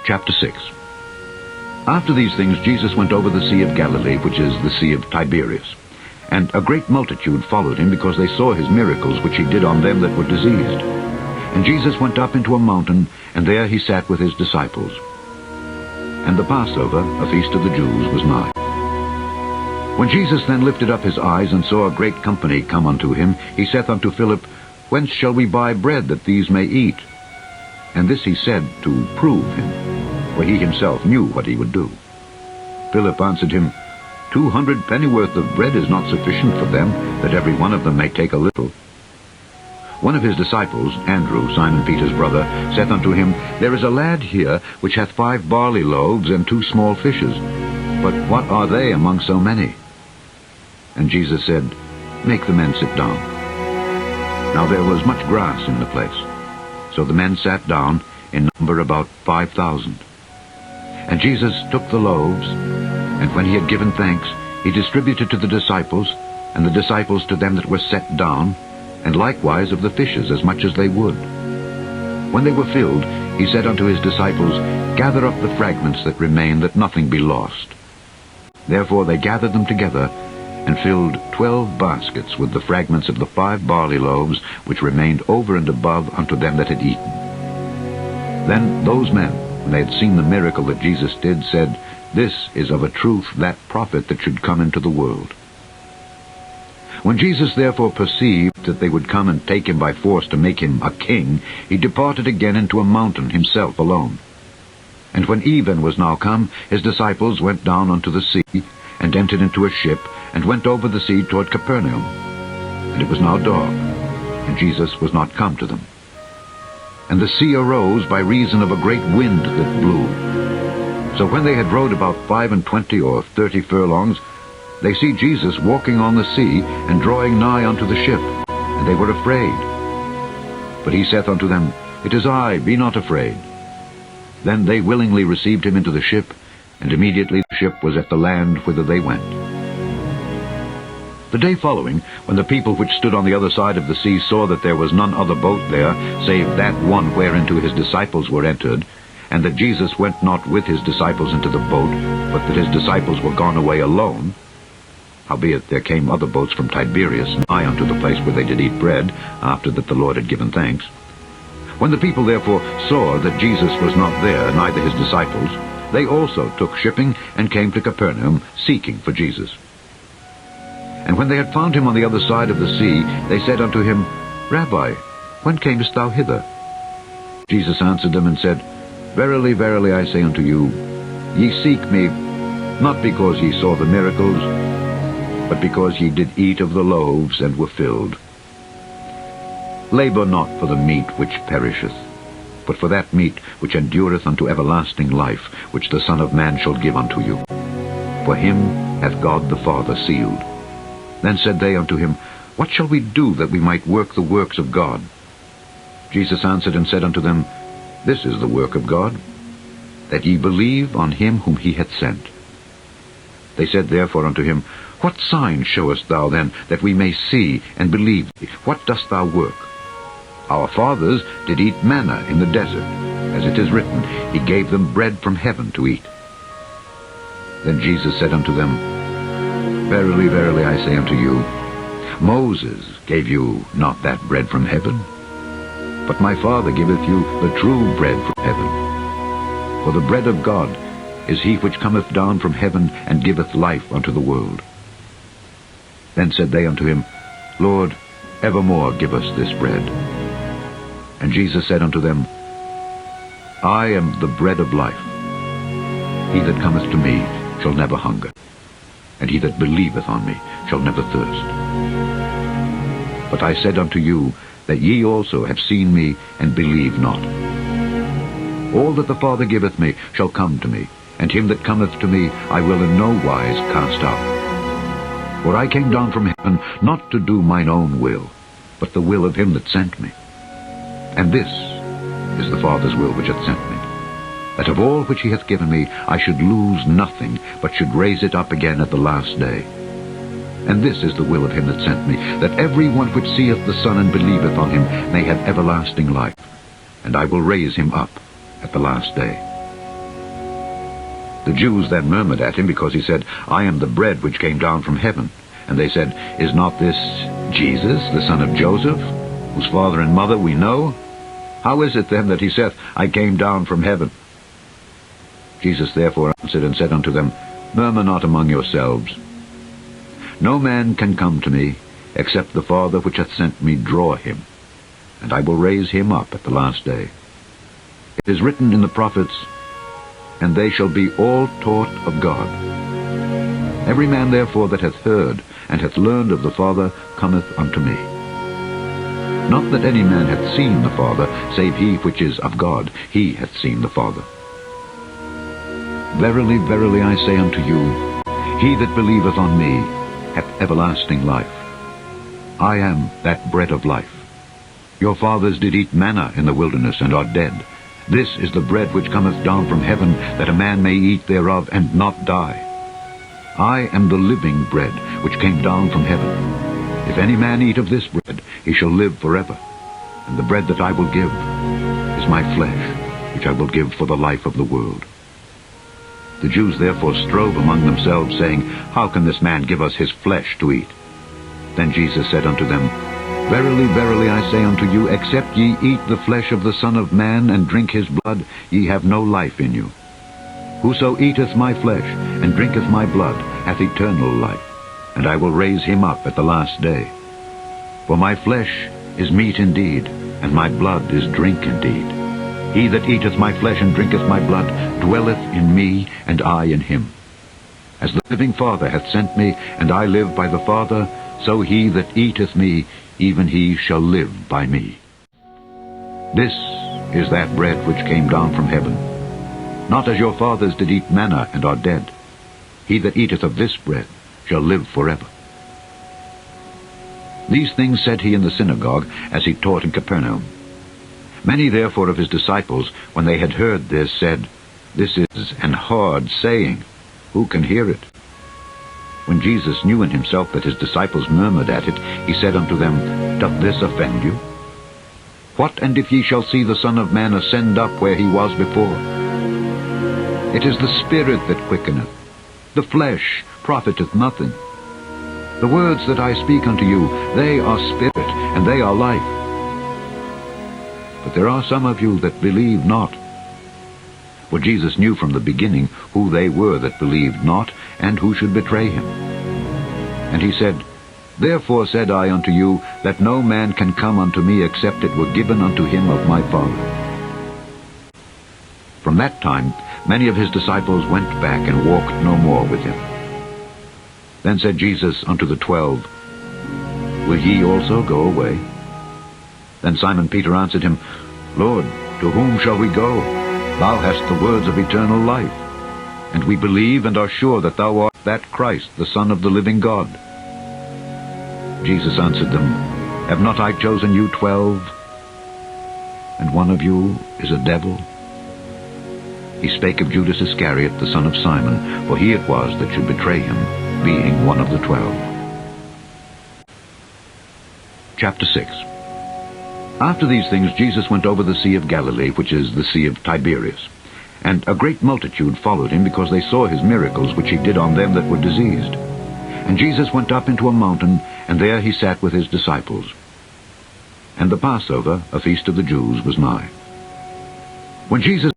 Chapter 6. After these things Jesus went over the Sea of Galilee, which is the Sea of Tiberias. And a great multitude followed him, because they saw his miracles which he did on them that were diseased. And Jesus went up into a mountain, and there he sat with his disciples. And the Passover, a feast of the Jews, was nigh. When Jesus then lifted up his eyes, and saw a great company come unto him, he saith unto Philip, Whence shall we buy bread that these may eat? And this he said to prove him, for he himself knew what he would do. Philip answered him, 200 pennyworth of bread is not sufficient for them, that every one of them may take a little. One of his disciples, Andrew, Simon Peter's brother, saith unto him, There is a lad here which hath 5 barley loaves and 2 small fishes. But what are they among so many? And Jesus said, Make the men sit down. Now there was much grass in the place. So the men sat down, in number about 5,000. And Jesus took the loaves, and when he had given thanks, he distributed to the disciples, and the disciples to them that were set down, and likewise of the fishes as much as they would. When they were filled, he said unto his disciples, Gather up the fragments that remain, that nothing be lost. Therefore they gathered them together, and filled 12 baskets with the fragments of the 5 barley loaves, which remained over and above unto them that had eaten. Then those men, when they had seen the miracle that Jesus did, said, This is of a truth that prophet that should come into the world. When Jesus therefore perceived that they would come and take him by force to make him a king, he departed again into a mountain himself alone. And when even was now come, his disciples went down unto the sea, and entered into a ship, and went over the sea toward Capernaum. And it was now dark, and Jesus was not come to them. And the sea arose by reason of a great wind that blew. So when they had rowed about 25 or 30 furlongs, they see Jesus walking on the sea, and drawing nigh unto the ship, and they were afraid. But he saith unto them, It is I, be not afraid. Then they willingly received him into the ship, and immediately the ship was at the land whither they went. The day following, when the people which stood on the other side of the sea saw that there was none other boat there, save that one whereinto his disciples were entered, and that Jesus went not with his disciples into the boat, but that his disciples were gone away alone, howbeit there came other boats from Tiberias nigh unto the place where they did eat bread, after that the Lord had given thanks. When the people therefore saw that Jesus was not there, neither his disciples, they also took shipping, and came to Capernaum, seeking for Jesus. And when they had found him on the other side of the sea, they said unto him, Rabbi, when camest thou hither? Jesus answered them and said, Verily, verily, I say unto you, ye seek me, not because ye saw the miracles, but because ye did eat of the loaves, and were filled. Labor not for the meat which perisheth, but for that meat which endureth unto everlasting life, which the Son of Man shall give unto you. For him hath God the Father sealed. Then said they unto him, What shall we do that we might work the works of God? Jesus answered and said unto them, This is the work of God, that ye believe on him whom he hath sent. They said therefore unto him, What sign showest thou then, that we may see and believe thee? What dost thou work? Our fathers did eat manna in the desert, as it is written, He gave them bread from heaven to eat. Then Jesus said unto them, Verily, verily, I say unto you, Moses gave you not that bread from heaven, but my Father giveth you the true bread from heaven. For the bread of God is he which cometh down from heaven, and giveth life unto the world. Then said they unto him, Lord, evermore give us this bread. And Jesus said unto them, I am the bread of life. He that cometh to me shall never hunger, and he that believeth on me shall never thirst. But I said unto you, that ye also have seen me, and believe not. All that the Father giveth me shall come to me, and him that cometh to me I will in no wise cast out. For I came down from heaven, not to do mine own will, but the will of him that sent me. And this is the Father's will which hath sent me, that of all which he hath given me I should lose nothing, but should raise it up again at the last day. And this is the will of him that sent me, that every one which seeth the Son and believeth on him may have everlasting life, and I will raise him up at the last day. The Jews then murmured at him because he said, I am the bread which came down from heaven. And they said, Is not this Jesus, the son of Joseph, whose father and mother we know? How is it then that he saith, I came down from heaven? Jesus therefore answered and said unto them, Murmur not among yourselves. No man can come to me, except the Father which hath sent me draw him, and I will raise him up at the last day. It is written in the prophets, And they shall be all taught of God. Every man therefore that hath heard and hath learned of the Father cometh unto me. Not that any man hath seen the Father, save he which is of God, he hath seen the Father. Verily, verily, I say unto you, he that believeth on me hath everlasting life. I am that bread of life. Your fathers did eat manna in the wilderness, and are dead. This is the bread which cometh down from heaven, that a man may eat thereof, and not die. I am the living bread which came down from heaven. If any man eat of this bread, he shall live forever. And the bread that I will give is my flesh, which I will give for the life of the world. The Jews therefore strove among themselves, saying, How can this man give us his flesh to eat? Then Jesus said unto them, Verily, verily, I say unto you, except ye eat the flesh of the Son of Man, and drink his blood, ye have no life in you. Whoso eateth my flesh, and drinketh my blood, hath eternal life, and I will raise him up at the last day. For my flesh is meat indeed, and my blood is drink indeed. He that eateth my flesh and drinketh my blood dwelleth in me, and I in him. As the living Father hath sent me, and I live by the Father, so he that eateth me, even he shall live by me. This is that bread which came down from heaven. Not as your fathers did eat manna, and are dead. He that eateth of this bread shall live forever. These things said he in the synagogue, as he taught in Capernaum. Many therefore of his disciples, when they had heard this, said, This is an hard saying. Who can hear it? When Jesus knew in himself that his disciples murmured at it, he said unto them, Doth this offend you? What and if ye shall see the Son of Man ascend up where he was before? It is the Spirit that quickeneth. The flesh profiteth nothing. The words that I speak unto you, they are spirit, and they are life. But there are some of you that believe not. For Jesus knew from the beginning who they were that believed not, and who should betray him. And he said, Therefore said I unto you, that no man can come unto me except it were given unto him of my Father. From that time many of his disciples went back and walked no more with him. Then said Jesus unto the 12, Will ye also go away? Then Simon Peter answered him, Lord, to whom shall we go? Thou hast the words of eternal life. And we believe and are sure that thou art that Christ, the Son of the living God. Jesus answered them, Have not I chosen you 12? And one of you is a devil? He spake of Judas Iscariot, the son of Simon, for he it was that should betray him, being one of the 12. Chapter 6. After these things Jesus went over the Sea of Galilee, which is the Sea of Tiberias. And a great multitude followed him, because they saw his miracles which he did on them that were diseased. And Jesus went up into a mountain, and there he sat with his disciples. And the Passover, a feast of the Jews, was nigh. When Jesus